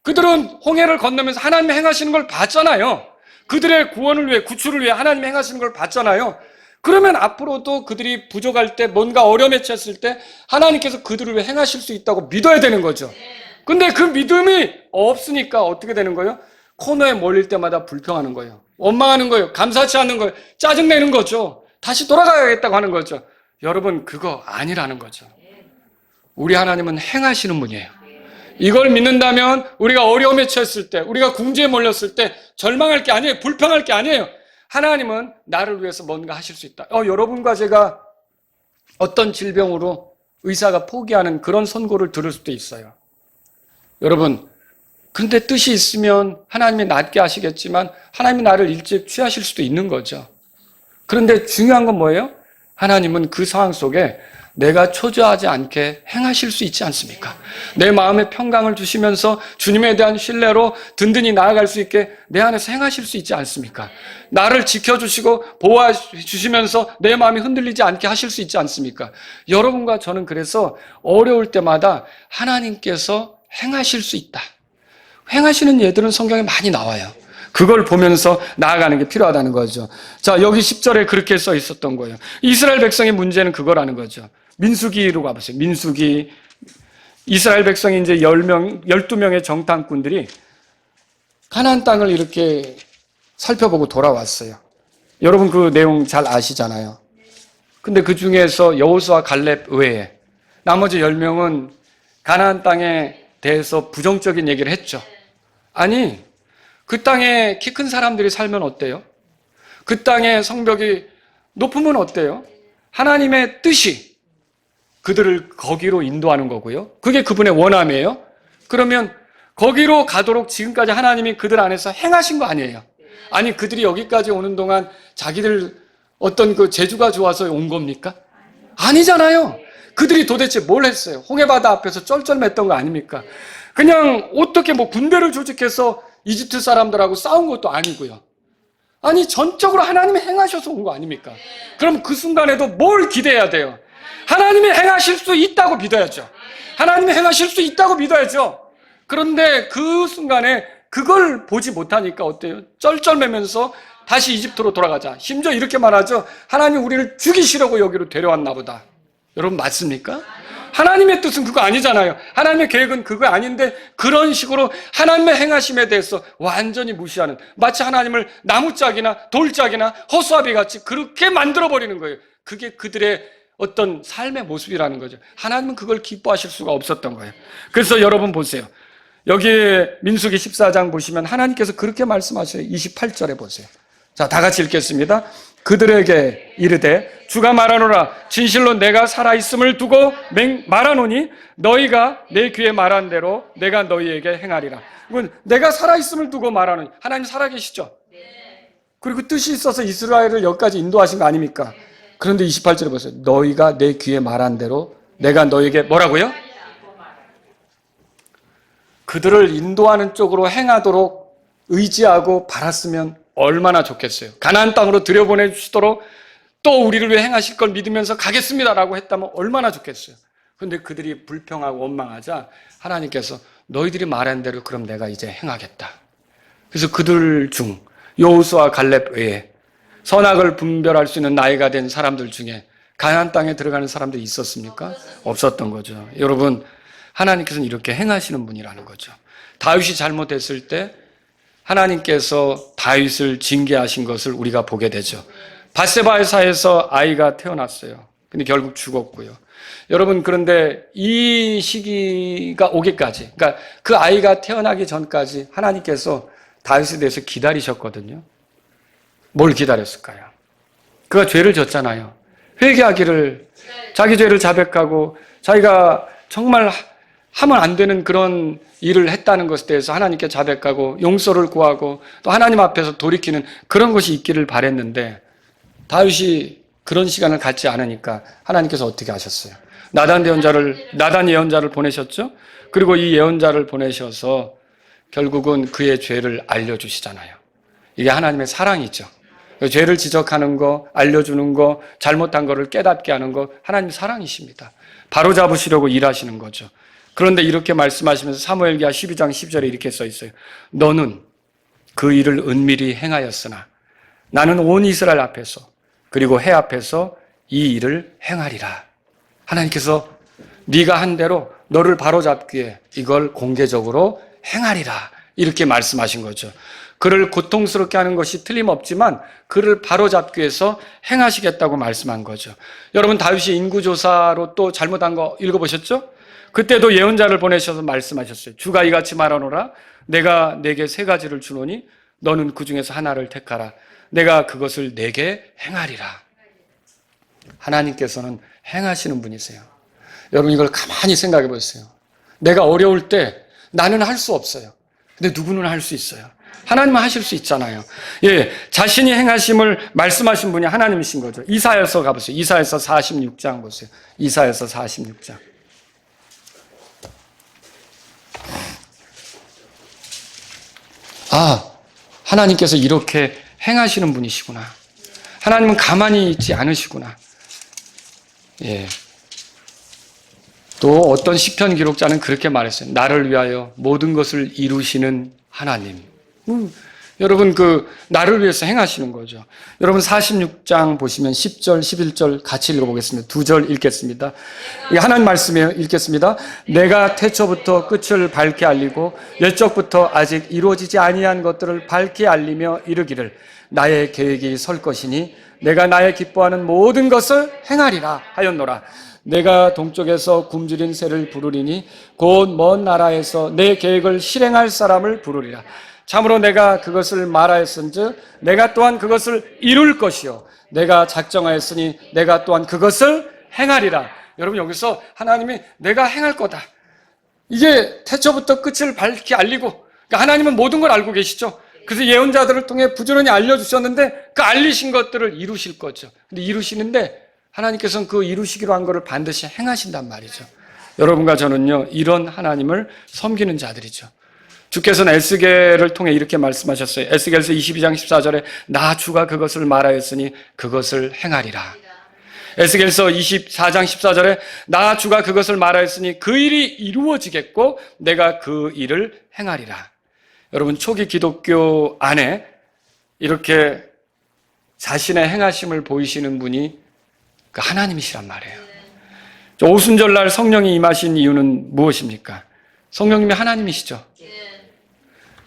그들은 홍해를 건너면서 하나님이 행하시는 걸 봤잖아요. 그들의 구원을 위해, 구출을 위해 하나님이 행하시는 걸 봤잖아요. 그러면 앞으로도 그들이 부족할 때, 뭔가 어려움에 처했을 때 하나님께서 그들을 위해 행하실 수 있다고 믿어야 되는 거죠. 근데 그 믿음이 없으니까 어떻게 되는 거예요? 코너에 몰릴 때마다 불평하는 거예요. 원망하는 거예요. 감사치 않는 거예요. 짜증내는 거죠. 다시 돌아가야겠다고 하는 거죠. 여러분, 그거 아니라는 거죠. 우리 하나님은 행하시는 분이에요. 이걸 믿는다면 우리가 어려움에 처했을 때, 우리가 궁지에 몰렸을 때 절망할 게 아니에요. 불평할 게 아니에요. 하나님은 나를 위해서 뭔가 하실 수 있다. 여러분과 제가 어떤 질병으로 의사가 포기하는 그런 선고를 들을 수도 있어요. 여러분, 근데 뜻이 있으면 하나님이 낫게 하시겠지만 하나님이 나를 일찍 취하실 수도 있는 거죠. 그런데 중요한 건 뭐예요? 하나님은 그 상황 속에 내가 초조하지 않게 행하실 수 있지 않습니까? 내 마음에 평강을 주시면서 주님에 대한 신뢰로 든든히 나아갈 수 있게 내 안에서 행하실 수 있지 않습니까? 나를 지켜주시고 보호해 주시면서 내 마음이 흔들리지 않게 하실 수 있지 않습니까? 여러분과 저는 그래서 어려울 때마다 하나님께서 행하실 수 있다. 행하시는 예들은 성경에 많이 나와요. 그걸 보면서 나아가는 게 필요하다는 거죠. 자, 여기 10절에 그렇게 써 있었던 거예요. 이스라엘 백성의 문제는 그거라는 거죠. 민수기로 가보세요. 민수기. 이스라엘 백성이 이제 12명의 정탐꾼들이 가나안 땅을 이렇게 살펴보고 돌아왔어요. 여러분 그 내용 잘 아시잖아요. 근데 그 중에서 여호수아 갈렙 외에 나머지 10명은 가나안 땅에 대해서 부정적인 얘기를 했죠. 아니, 그 땅에 키 큰 사람들이 살면 어때요? 그 땅에 성벽이 높으면 어때요? 하나님의 뜻이 그들을 거기로 인도하는 거고요. 그게 그분의 원함이에요. 그러면 거기로 가도록 지금까지 하나님이 그들 안에서 행하신 거 아니에요? 아니, 그들이 여기까지 오는 동안 자기들 어떤 그 재주가 좋아서 온 겁니까? 아니잖아요. 그들이 도대체 뭘 했어요? 홍해바다 앞에서 쩔쩔맸던 거 아닙니까? 그냥 어떻게 뭐 군대를 조직해서 이집트 사람들하고 싸운 것도 아니고요. 아니, 전적으로 하나님이 행하셔서 온 거 아닙니까? 그럼 그 순간에도 뭘 기대해야 돼요? 하나님이 행하실 수 있다고 믿어야죠. 하나님이 행하실 수 있다고 믿어야죠. 그런데 그 순간에 그걸 보지 못하니까 어때요? 쩔쩔매면서 다시 이집트로 돌아가자. 심지어 이렇게 말하죠. 하나님 우리를 죽이시려고 여기로 데려왔나 보다. 여러분 맞습니까? 하나님의 뜻은 그거 아니잖아요. 하나님의 계획은 그거 아닌데 그런 식으로 하나님의 행하심에 대해서 완전히 무시하는, 마치 하나님을 나무짝이나 돌짝이나 허수아비 같이 그렇게 만들어버리는 거예요. 그게 그들의 어떤 삶의 모습이라는 거죠. 하나님은 그걸 기뻐하실 수가 없었던 거예요. 그래서 여러분 보세요. 여기에 민수기 14장 보시면 하나님께서 그렇게 말씀하셔요. 28절에 보세요. 자, 다 같이 읽겠습니다. 그들에게 이르되 주가 말하노라 진실로 내가 살아있음을 두고 말하노니 너희가 내 귀에 말한 대로 내가 너희에게 행하리라. 이건 내가 살아있음을 두고 말하노니 하나님 살아계시죠? 그리고 뜻이 있어서 이스라엘을 여기까지 인도하신 거 아닙니까? 그런데 28절에 보세요. 너희가 내 귀에 말한 대로 내가 너희에게 뭐라고요? 그들을 인도하는 쪽으로 행하도록 의지하고 바랐으면 얼마나 좋겠어요. 가나안 땅으로 들여보내주시도록 또 우리를 위해 행하실 걸 믿으면서 가겠습니다라고 했다면 얼마나 좋겠어요. 그런데 그들이 불평하고 원망하자 하나님께서 너희들이 말한 대로 그럼 내가 이제 행하겠다. 그래서 그들 중 여호수아 갈렙 외에 선악을 분별할 수 있는 나이가 된 사람들 중에 가나안 땅에 들어가는 사람들이 있었습니까? 없었던 거죠. 여러분, 하나님께서는 이렇게 행하시는 분이라는 거죠. 다윗이 잘못했을 때 하나님께서 다윗을 징계하신 것을 우리가 보게 되죠. 밧세바에서 아이가 태어났어요. 근데 결국 죽었고요. 여러분, 그런데 이 시기가 오기까지, 그러니까 그 아이가 태어나기 전까지 하나님께서 다윗에 대해서 기다리셨거든요. 뭘 기다렸을까요? 그가 죄를 졌잖아요. 회개하기를, 자기 죄를 자백하고 자기가 정말 하면 안 되는 그런 일을 했다는 것에 대해서 하나님께 자백하고 용서를 구하고 또 하나님 앞에서 돌이키는 그런 것이 있기를 바랬는데 다윗이 그런 시간을 갖지 않으니까 하나님께서 어떻게 하셨어요? 나단 예언자를 보내셨죠? 그리고 이 예언자를 보내셔서 결국은 그의 죄를 알려주시잖아요. 이게 하나님의 사랑이죠. 죄를 지적하는 거, 알려주는 거, 잘못한 거를 깨닫게 하는 거 하나님의 사랑이십니다. 바로잡으시려고 일하시는 거죠. 그런데 이렇게 말씀하시면서 사무엘기하 12장 10절에 이렇게 써 있어요. 너는 그 일을 은밀히 행하였으나 나는 온 이스라엘 앞에서 그리고 해 앞에서 이 일을 행하리라. 하나님께서 네가 한 대로 너를 바로잡기에 이걸 공개적으로 행하리라. 이렇게 말씀하신 거죠. 그를 고통스럽게 하는 것이 틀림없지만 그를 바로잡기 위해서 행하시겠다고 말씀한 거죠. 여러분, 다윗이 인구조사로 또 잘못한 거 읽어보셨죠? 그때도 예언자를 보내셔서 말씀하셨어요. 주가 이같이 말하노라. 내가 내게 세 가지를 주노니 너는 그 중에서 하나를 택하라. 내가 그것을 내게 행하리라. 하나님께서는 행하시는 분이세요. 여러분, 이걸 가만히 생각해 보세요. 내가 어려울 때 나는 할 수 없어요. 근데 누구는 할 수 있어요. 하나님은 하실 수 있잖아요. 예, 자신이 행하심을 말씀하신 분이 하나님이신 거죠. 이사야서 가보세요. 이사야서 46장 보세요. 이사야서 46장. 아, 하나님께서 이렇게 행하시는 분이시구나. 하나님은 가만히 있지 않으시구나. 예. 또 어떤 시편 기록자는 그렇게 말했어요. 나를 위하여 모든 것을 이루시는 하나님. 여러분, 나를 위해서 행하시는 거죠. 여러분, 46장 보시면 10절, 11절 같이 읽어보겠습니다. 2절 읽겠습니다. 하나님 말씀이에요. 읽겠습니다. 내가 태초부터 끝을 밝게 알리고 옛적부터 아직 이루어지지 아니한 것들을 밝게 알리며 이르기를 나의 계획이 설 것이니 내가 나의 기뻐하는 모든 것을 행하리라 하였노라. 내가 동쪽에서 굶주린 새를 부르리니 곧 먼 나라에서 내 계획을 실행할 사람을 부르리라. 참으로 내가 그것을 말하였은즉 내가 또한 그것을 이룰 것이요 내가 작정하였으니 내가 또한 그것을 행하리라. 여러분, 여기서 하나님이 내가 행할 거다. 이게 태초부터 끝을 밝게 알리고, 그러니까 하나님은 모든 걸 알고 계시죠. 그래서 예언자들을 통해 부지런히 알려주셨는데 그 알리신 것들을 이루실 거죠. 근데 이루시는데 하나님께서는 그 이루시기로 한 것을 반드시 행하신단 말이죠. 여러분과 저는요, 이런 하나님을 섬기는 자들이죠. 주께서는 에스겔을 통해 이렇게 말씀하셨어요. 에스겔서 22장 14절에 나 주가 그것을 말하였으니 그것을 행하리라. 에스겔서 24장 14절에 나 주가 그것을 말하였으니 그 일이 이루어지겠고 내가 그 일을 행하리라. 여러분, 초기 기독교 안에 이렇게 자신의 행하심을 보이시는 분이 하나님이시란 말이에요. 오순절날 성령이 임하신 이유는 무엇입니까? 성령님이 하나님이시죠.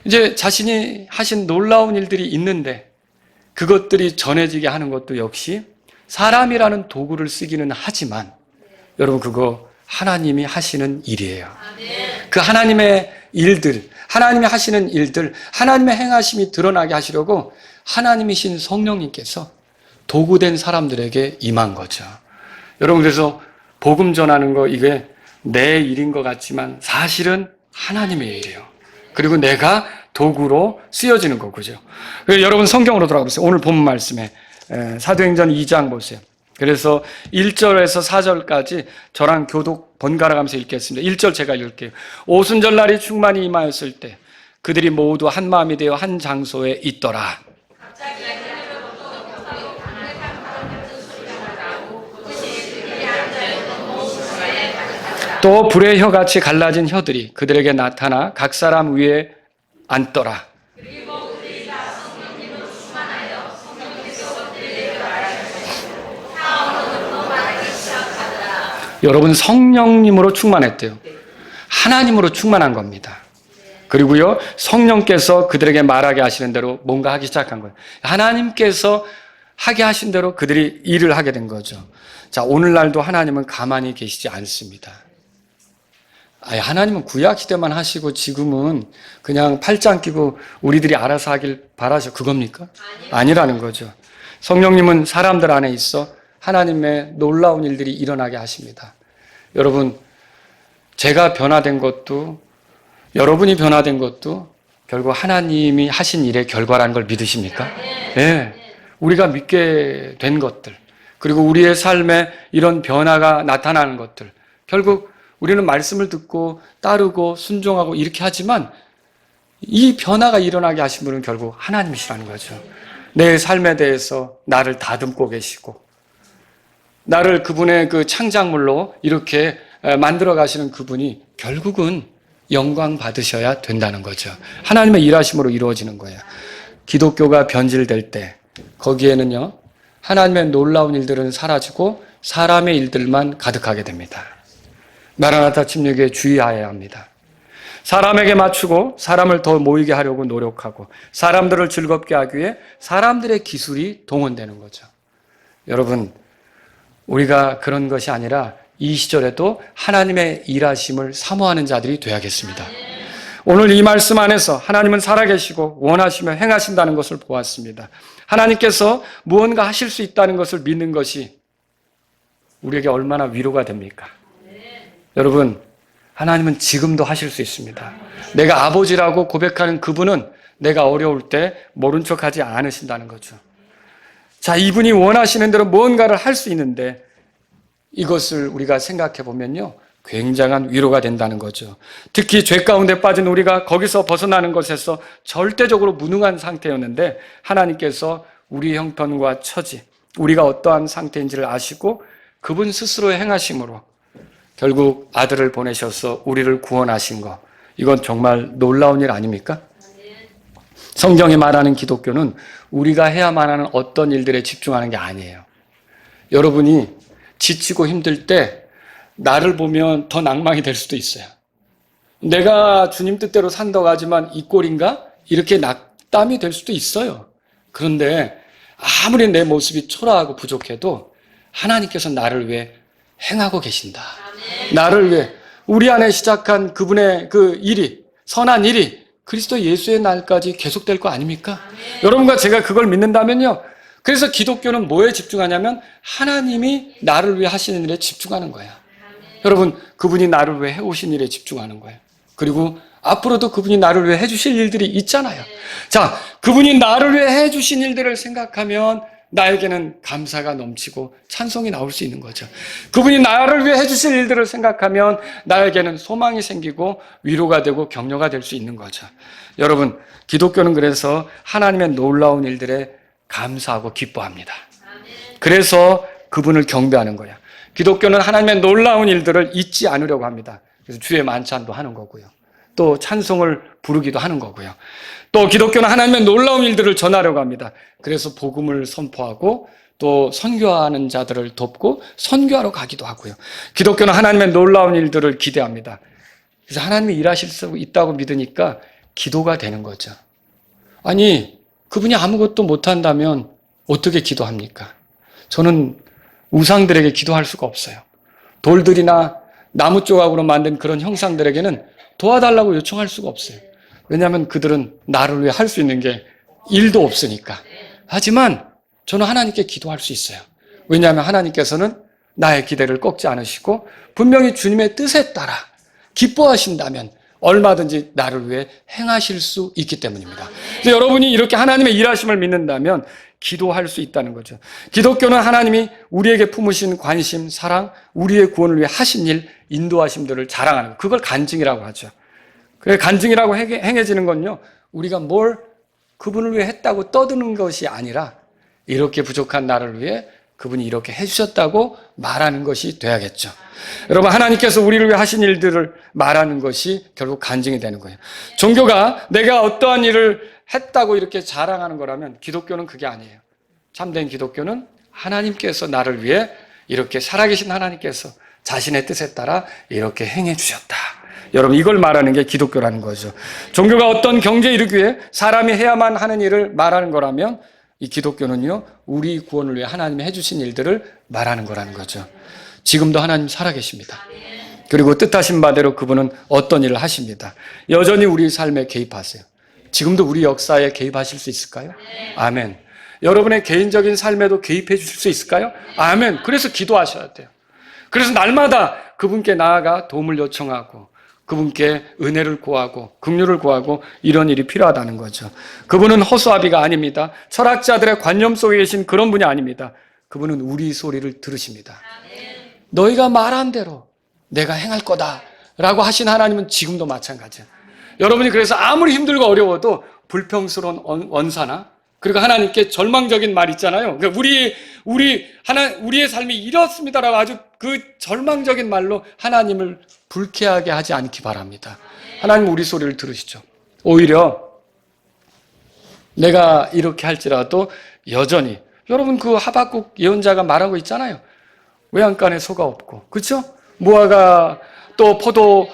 이제 자신이 하신 놀라운 일들이 있는데 그것들이 전해지게 하는 것도 역시 사람이라는 도구를 쓰기는 하지만 여러분, 그거 하나님이 하시는 일이에요. 그 하나님의 일들, 하나님이 하시는 일들, 하나님의 행하심이 드러나게 하시려고 하나님이신 성령님께서 도구된 사람들에게 임한 거죠. 여러분, 그래서 복음 전하는 거 이게 내 일인 것 같지만 사실은 하나님의 일이에요. 그리고 내가 도구로 쓰여지는 거죠. 여러분, 성경으로 돌아가 보세요. 오늘 본 말씀에 사도행전 2장 보세요. 그래서 1절에서 4절까지 저랑 교독 번갈아 가면서 읽겠습니다. 1절 제가 읽을게요. 오순절날이 충만히 임하였을 때 그들이 모두 한 마음이 되어 한 장소에 있더라. 또 불의 혀같이 갈라진 혀들이 그들에게 나타나 각 사람 위에 앉더라. 여러분, 성령님으로 충만했대요. 하나님으로 충만한 겁니다. 그리고요, 성령께서 그들에게 말하게 하시는 대로 뭔가 하기 시작한 거예요. 하나님께서 하게 하신 대로 그들이 일을 하게 된 거죠. 자, 오늘날도 하나님은 가만히 계시지 않습니다. 하나님은 구약 시대만 하시고 지금은 그냥 팔짱 끼고 우리들이 알아서 하길 바라셔. 그겁니까? 아니라는 거죠. 성령님은 사람들 안에 있어 하나님의 놀라운 일들이 일어나게 하십니다. 여러분, 제가 변화된 것도, 여러분이 변화된 것도 결국 하나님이 하신 일의 결과라는 걸 믿으십니까? 네. 우리가 믿게 된 것들, 그리고 우리의 삶에 이런 변화가 나타나는 것들, 결국 우리는 말씀을 듣고 따르고 순종하고 이렇게 하지만 이 변화가 일어나게 하신 분은 결국 하나님이시라는 거죠. 내 삶에 대해서 나를 다듬고 계시고 나를 그분의 그 창작물로 이렇게 만들어 가시는 그분이 결국은 영광 받으셔야 된다는 거죠. 하나님의 일하심으로 이루어지는 거예요. 기독교가 변질될 때 거기에는요, 하나님의 놀라운 일들은 사라지고 사람의 일들만 가득하게 됩니다. 마라나타 침략에 주의해야 합니다. 사람에게 맞추고 사람을 더 모이게 하려고 노력하고 사람들을 즐겁게 하기 위해 사람들의 기술이 동원되는 거죠. 여러분, 우리가 그런 것이 아니라 이 시절에도 하나님의 일하심을 사모하는 자들이 되어야겠습니다. 오늘 이 말씀 안에서 하나님은 살아계시고 원하시며 행하신다는 것을 보았습니다. 하나님께서 무언가 하실 수 있다는 것을 믿는 것이 우리에게 얼마나 위로가 됩니까? 여러분, 하나님은 지금도 하실 수 있습니다. 내가 아버지라고 고백하는 그분은 내가 어려울 때 모른 척하지 않으신다는 거죠. 자, 이분이 원하시는 대로 무언가를 할 수 있는데 이것을 우리가 생각해 보면요, 굉장한 위로가 된다는 거죠. 특히 죄 가운데 빠진 우리가 거기서 벗어나는 것에서 절대적으로 무능한 상태였는데 하나님께서 우리 형편과 처지, 우리가 어떠한 상태인지를 아시고 그분 스스로 행하심으로 결국 아들을 보내셔서 우리를 구원하신 것, 이건 정말 놀라운 일 아닙니까? 성경이 말하는 기독교는 우리가 해야만 하는 어떤 일들에 집중하는 게 아니에요. 여러분이 지치고 힘들 때 나를 보면 더 낭망이 될 수도 있어요. 내가 주님 뜻대로 산다고 하지만 이 꼴인가? 이렇게 낙담이 될 수도 있어요. 그런데 아무리 내 모습이 초라하고 부족해도 하나님께서 나를 위해 행하고 계신다. 나를 위해 우리 안에 시작한 그분의 그 일이, 선한 일이 그리스도 예수의 날까지 계속될 거 아닙니까? 여러분과 제가 그걸 믿는다면요, 그래서 기독교는 뭐에 집중하냐면 하나님이 나를 위해 하시는 일에 집중하는 거예요. 여러분, 그분이 나를 위해 해오신 일에 집중하는 거예요. 그리고 앞으로도 그분이 나를 위해 해주실 일들이 있잖아요. 자, 그분이 나를 위해 해주신 일들을 생각하면 나에게는 감사가 넘치고 찬송이 나올 수 있는 거죠. 그분이 나를 위해 해주실 일들을 생각하면 나에게는 소망이 생기고 위로가 되고 격려가 될 수 있는 거죠. 여러분, 기독교는 그래서 하나님의 놀라운 일들에 감사하고 기뻐합니다. 그래서 그분을 경배하는 거예요. 기독교는 하나님의 놀라운 일들을 잊지 않으려고 합니다. 그래서 주의 만찬도 하는 거고요. 또 찬송을 부르기도 하는 거고요. 또 기독교는 하나님의 놀라운 일들을 전하려고 합니다. 그래서 복음을 선포하고 또 선교하는 자들을 돕고 선교하러 가기도 하고요. 기독교는 하나님의 놀라운 일들을 기대합니다. 그래서 하나님이 일하실 수 있다고 믿으니까 기도가 되는 거죠. 아니, 그분이 아무것도 못한다면 어떻게 기도합니까? 저는 우상들에게 기도할 수가 없어요. 돌들이나 나무 조각으로 만든 그런 형상들에게는 도와달라고 요청할 수가 없어요. 왜냐하면 그들은 나를 위해 할 수 있는 게 일도 없으니까. 하지만 저는 하나님께 기도할 수 있어요. 왜냐하면 하나님께서는 나의 기대를 꺾지 않으시고 분명히 주님의 뜻에 따라 기뻐하신다면 얼마든지 나를 위해 행하실 수 있기 때문입니다. 그래서 여러분이 이렇게 하나님의 일하심을 믿는다면 기도할 수 있다는 거죠. 기독교는 하나님이 우리에게 품으신 관심, 사랑, 우리의 구원을 위해 하신 일, 인도하심들을 자랑하는 것. 그걸 간증이라고 하죠. 그래, 간증이라고 행해지는 건요, 우리가 뭘 그분을 위해 했다고 떠드는 것이 아니라 이렇게 부족한 나를 위해 그분이 이렇게 해주셨다고 말하는 것이 돼야겠죠. 여러분, 하나님께서 우리를 위해 하신 일들을 말하는 것이 결국 간증이 되는 거예요. 종교가 내가 어떠한 일을 했다고 이렇게 자랑하는 거라면 기독교는 그게 아니에요. 참된 기독교는 하나님께서 나를 위해 이렇게 살아계신 하나님께서 자신의 뜻에 따라 이렇게 행해 주셨다. 여러분, 이걸 말하는 게 기독교라는 거죠. 종교가 어떤 경제에 이르기 위해 사람이 해야만 하는 일을 말하는 거라면 이 기독교는요, 우리 구원을 위해 하나님이 해주신 일들을 말하는 거라는 거죠. 지금도 하나님 살아계십니다. 그리고 뜻하신 바대로 그분은 어떤 일을 하십니다. 여전히 우리 삶에 개입하세요. 지금도 우리 역사에 개입하실 수 있을까요? 아멘. 여러분의 개인적인 삶에도 개입해 주실 수 있을까요? 아멘. 그래서 기도하셔야 돼요. 그래서 날마다 그분께 나아가 도움을 요청하고 그분께 은혜를 구하고 긍휼을 구하고 이런 일이 필요하다는 거죠. 그분은 허수아비가 아닙니다. 철학자들의 관념 속에 계신 그런 분이 아닙니다. 그분은 우리 소리를 들으십니다. 너희가 말한 대로 내가 행할 거다 라고 하신 하나님은 지금도 마찬가지예요. 여러분이 그래서 아무리 힘들고 어려워도 불평스러운 원사나 그리고 하나님께 절망적인 말 있잖아요. 그러니까 우리의 삶이 이렇습니다라고 아주 그 절망적인 말로 하나님을 불쾌하게 하지 않기 바랍니다. 하나님 우리 소리를 들으시죠. 오히려 내가 이렇게 할지라도 여전히 여러분 그 하박국 예언자가 말하고 있잖아요. 외양간에 소가 없고 그렇죠? 무화과 또 포도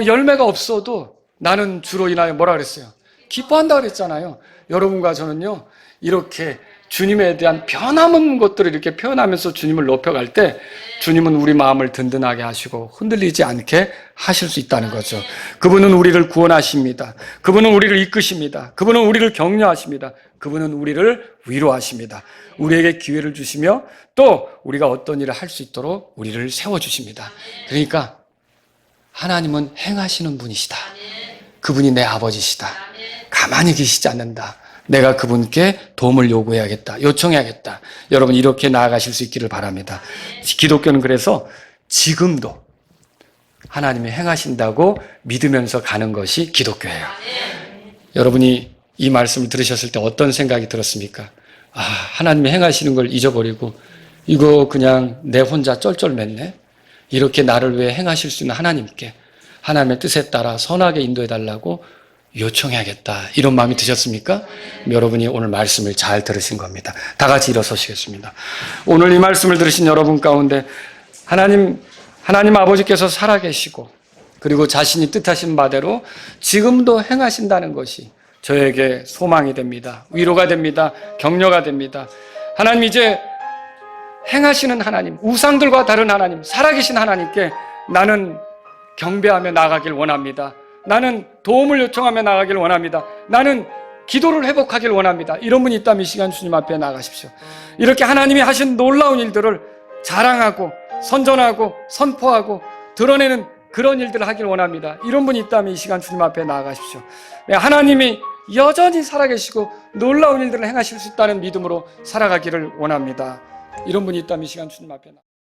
열매가 없어도 나는 주로 인하여 뭐라 그랬어요? 기뻐한다 그랬잖아요. 여러분과 저는요 이렇게 주님에 대한 변함없는 것들을 이렇게 표현하면서 주님을 높여갈 때 주님은 우리 마음을 든든하게 하시고 흔들리지 않게 하실 수 있다는 거죠. 그분은 우리를 구원하십니다. 그분은 우리를 이끄십니다. 그분은 우리를 격려하십니다. 그분은 우리를 위로하십니다. 우리에게 기회를 주시며 또 우리가 어떤 일을 할 수 있도록 우리를 세워주십니다. 그러니까 하나님은 행하시는 분이시다. 그분이 내 아버지시다. 가만히 계시지 않는다. 내가 그분께 도움을 요구해야겠다. 요청해야겠다. 여러분 이렇게 나아가실 수 있기를 바랍니다. 기독교는 그래서 지금도 하나님이 행하신다고 믿으면서 가는 것이 기독교예요. 여러분이 이 말씀을 들으셨을 때 어떤 생각이 들었습니까? 하나님이 행하시는 걸 잊어버리고 이거 그냥 내 혼자 쩔쩔맸네. 이렇게 나를 위해 행하실 수 있는 하나님께 하나님의 뜻에 따라 선하게 인도해달라고 요청해야겠다. 이런 마음이 드셨습니까? 여러분이 오늘 말씀을 잘 들으신 겁니다. 다 같이 일어서시겠습니다. 오늘 이 말씀을 들으신 여러분 가운데 하나님 아버지께서 살아계시고 그리고 자신이 뜻하신 바대로 지금도 행하신다는 것이 저에게 소망이 됩니다. 위로가 됩니다. 격려가 됩니다. 하나님 이제 행하시는 하나님, 우상들과 다른 하나님, 살아계신 하나님께 나는 경배하며 나아가길 원합니다. 나는 도움을 요청하며 나아가길 원합니다. 나는 기도를 회복하길 원합니다. 이런 분이 있다면 이 시간 주님 앞에 나가십시오. 이렇게 하나님이 하신 놀라운 일들을 자랑하고 선전하고 선포하고 드러내는 그런 일들을 하길 원합니다. 이런 분이 있다면 이 시간 주님 앞에 나아가십시오. 하나님이 여전히 살아계시고 놀라운 일들을 행하실 수 있다는 믿음으로 살아가기를 원합니다. 이런 분이 있다면 이 시간 주님 앞에